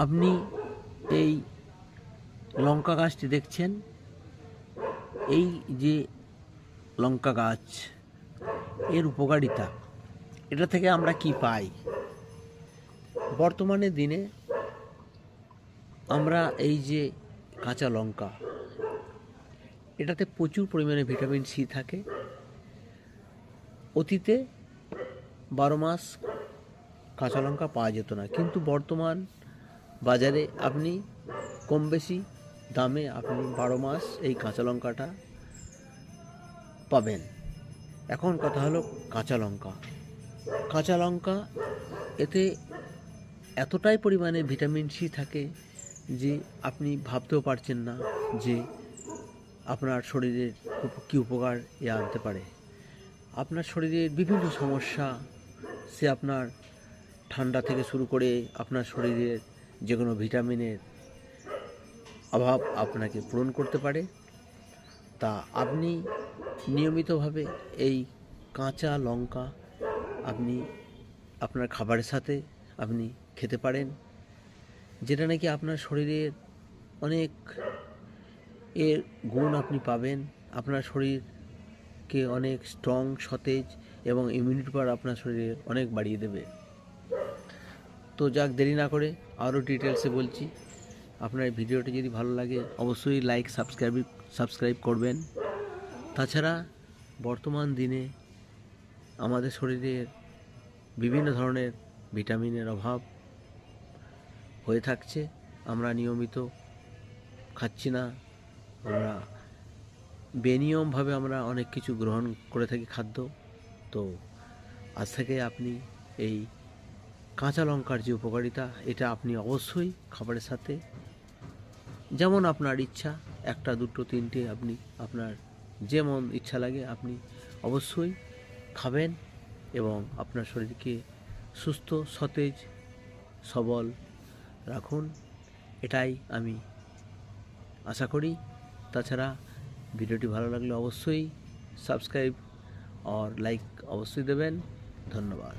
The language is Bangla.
আপনি এই লঙ্কা গাছটি দেখছেন, এই যে লঙ্কা গাছ, এর উপকারিতা, এটা থেকে আমরা কি পাই? বর্তমানে দিনে আমরা এই যে কাঁচা লঙ্কা, এটাতে প্রচুর পরিমাণে ভিটামিন সি থাকে। অতীতে 12 মাস কাঁচা লঙ্কা পাওয়া যেত না, কিন্তু বর্তমান বাজারে আপনি কম বেশি দামে আপনি 12 মাস এই কাঁচা লঙ্কাটা পাবেন। এখন কথা হলো কাঁচা লঙ্কা এতে এতটাই পরিমাণে ভিটামিন সি থাকে যে আপনি ভাবতেও পারছেন না যে আপনার শরীরের কী উপকার এ আনতে পারে। আপনার শরীরের বিভিন্ন সমস্যা, সে আপনার ঠান্ডা থেকে শুরু করে আপনার শরীরের যে কোনো ভিটামিনের অভাব আপনাকে পূরণ করতে পারে। তা আপনি নিয়মিতভাবে এই কাঁচা লঙ্কা আপনি আপনার খাবারের সাথে আপনি খেতে পারেন, যেটা নাকি আপনার শরীরের অনেক এর গুণ আপনি পাবেন। আপনার শরীরকে অনেক স্ট্রং, সতেজ এবং ইমিউনিটি পাওয়ার আপনার শরীরে অনেক বাড়িয়ে দেবে। তো যাক, দেরি না করে আরও ডিটেলসে বলছি। আপনার ভিডিওটি যদি ভালো লাগে অবশ্যই লাইক, সাবস্ক্রাইব করবেন। তাছাড়া বর্তমান দিনে আমাদের শরীরের বিভিন্ন ধরনের ভিটামিনের অভাব হয়ে থাকছে। আমরা নিয়মিত খাচ্ছি না, আমরা বেনিয়মভাবে আমরা অনেক কিছু গ্রহণ করে থাকি খাদ্য। তো আজ থেকে আপনি এই কাঁচা লঙ্কার যে উপকারিতা, এটা আপনি অবশ্যই খাবারের সাথে, যেমন আপনার ইচ্ছা, 1, 2, 3টে আপনি আপনার যেমন ইচ্ছা লাগে আপনি অবশ্যই খাবেন এবং আপনার শরীরকে সুস্থ, সতেজ, সবল রাখুন, এটাই আমি আশা করি। তাছাড়া ভিডিওটি ভালো লাগলে অবশ্যই সাবস্ক্রাইব আর লাইক অবশ্যই দেবেন। ধন্যবাদ।